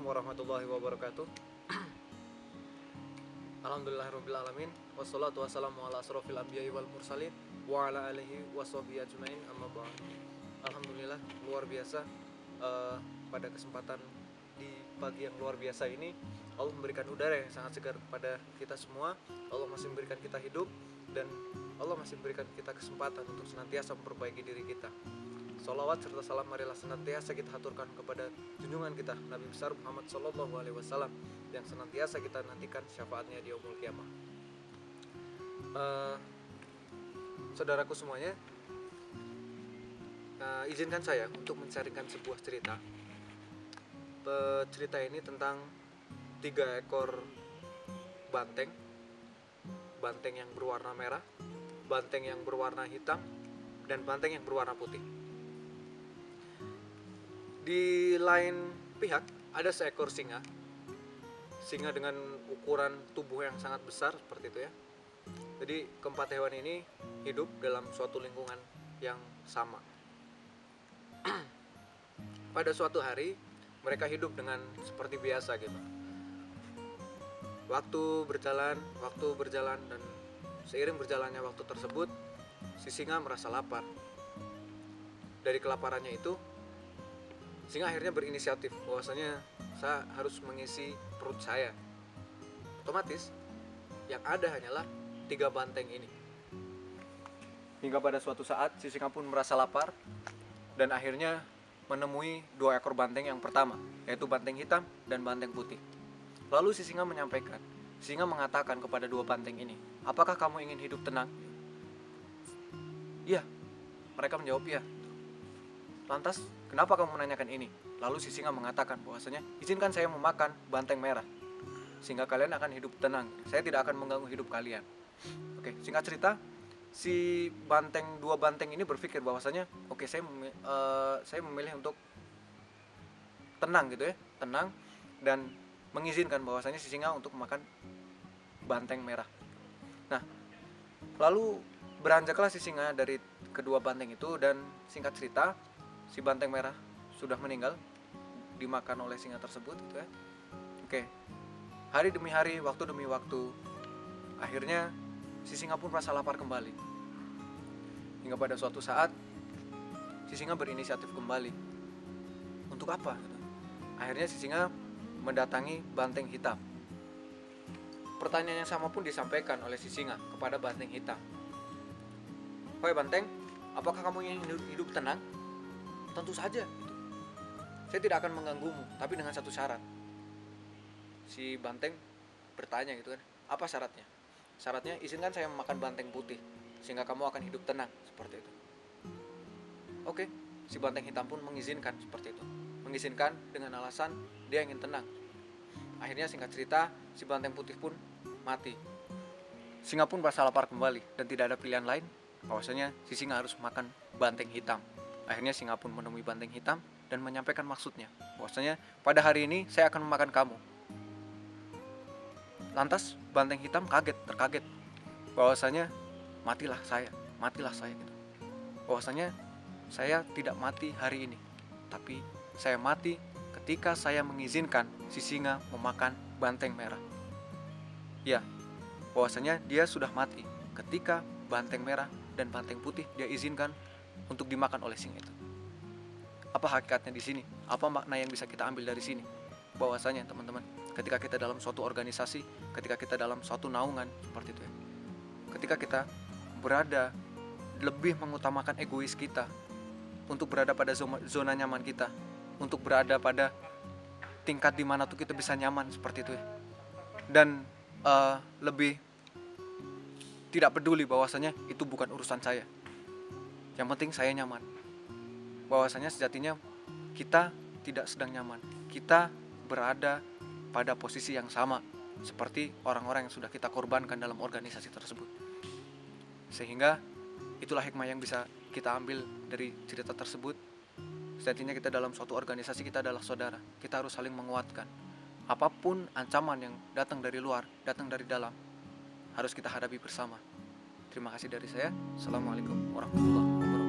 warahmatullahi wabarakatuh. Alhamdulillahirrabbilalamin. Wassalatu wassalamu ala asrofil anbiya'i wal mursalin wa ala alihi wassohbihi ajmain, amma ba'd. Alhamdulillah, luar biasa. Pada kesempatan di pagi yang luar biasa ini, Allah memberikan udara yang sangat segar kepada kita semua. Allah masih memberikan kita hidup, dan Allah masih memberikan kita kesempatan untuk senantiasa memperbaiki diri kita. Salawat serta salam marilah senantiasa kita haturkan kepada junjungan kita Nabi besar Muhammad SAW, yang senantiasa kita nantikan syafaatnya di yaumul qiyamah. Saudaraku semuanya, izinkan saya untuk menceritakan sebuah cerita. Cerita ini tentang 3 ekor banteng. Banteng yang berwarna merah, banteng yang berwarna hitam, dan banteng yang berwarna putih. Di lain pihak ada seekor singa. Singa dengan ukuran tubuh yang sangat besar seperti itu ya. Jadi keempat hewan ini hidup dalam suatu lingkungan yang sama. Pada suatu hari mereka hidup dengan seperti biasa gitu. Waktu berjalan dan seiring berjalannya waktu tersebut, si singa merasa lapar. Dari kelaparannya itu, singa akhirnya berinisiatif bahwasanya saya harus mengisi perut saya. Otomatis yang ada hanyalah 3 banteng ini. Hingga pada suatu saat si singa pun merasa lapar dan akhirnya menemui 2 ekor banteng yang pertama, yaitu banteng hitam dan banteng putih. Lalu si singa mengatakan kepada 2 banteng ini, "Apakah kamu ingin hidup tenang?" "Iya." Mereka menjawab, "Iya." "Lantas, kenapa kamu menanyakan ini?" Lalu si singa mengatakan bahwasanya, "Izinkan saya memakan banteng merah, sehingga kalian akan hidup tenang. Saya tidak akan mengganggu hidup kalian." Oke, singkat cerita, si 2 banteng ini berpikir bahwasanya, oke, saya memilih untuk tenang gitu ya, tenang, dan mengizinkan bahwasanya si singa untuk memakan banteng merah. Nah, lalu beranjaklah si singa dari kedua banteng itu, dan singkat cerita, si banteng merah sudah meninggal dimakan oleh singa tersebut gitu ya. Oke. Hari demi hari, waktu demi waktu, akhirnya si singa pun merasa lapar kembali. Hingga pada suatu saat si singa berinisiatif kembali. Untuk apa gitu. Akhirnya si singa mendatangi banteng hitam. Pertanyaan yang sama pun disampaikan oleh si singa kepada banteng hitam. "Hoi banteng, apakah kamu ingin hidup tenang?" "Tentu saja gitu. Saya tidak akan mengganggumu, tapi dengan satu syarat." Si banteng bertanya gitu kan, "Apa syaratnya?" "Syaratnya izinkan saya memakan banteng putih, sehingga kamu akan hidup tenang," seperti itu. Oke, si banteng hitam pun mengizinkan seperti itu. Mengizinkan dengan alasan dia ingin tenang. Akhirnya singkat cerita, si banteng putih pun mati. Singa pun merasa lapar kembali dan tidak ada pilihan lain bahwasanya si singa harus makan banteng hitam. Akhirnya singa pun menemui banteng hitam dan menyampaikan maksudnya bahwasanya, "Pada hari ini saya akan memakan kamu." Lantas banteng hitam terkaget bahwasanya matilah saya gitu. Bahwasanya saya tidak mati hari ini, tapi saya mati ketika saya mengizinkan si singa memakan banteng merah. Ya, bahwasanya dia sudah mati ketika banteng merah dan banteng putih dia izinkan untuk dimakan oleh singa itu. Apa hakikatnya di sini? Apa makna yang bisa kita ambil dari sini? Bahwasanya teman-teman, ketika kita dalam suatu organisasi, ketika kita dalam suatu naungan seperti itu ya, ketika kita berada lebih mengutamakan egois kita untuk berada pada zona nyaman kita, untuk berada pada tingkat di mana tuh kita bisa nyaman seperti itu ya, dan lebih tidak peduli bahwasanya itu bukan urusan saya, yang penting saya nyaman. Bahwasanya sejatinya kita tidak sedang nyaman, kita berada pada posisi yang sama seperti orang-orang yang sudah kita korbankan dalam organisasi tersebut. Sehingga itulah hikmah yang bisa kita ambil dari cerita tersebut. Sejatinya kita dalam suatu organisasi, kita adalah saudara. Kita harus saling menguatkan. Apapun ancaman yang datang dari luar, datang dari dalam, harus kita hadapi bersama. Terima kasih dari saya. Assalamualaikum warahmatullahi wabarakatuh.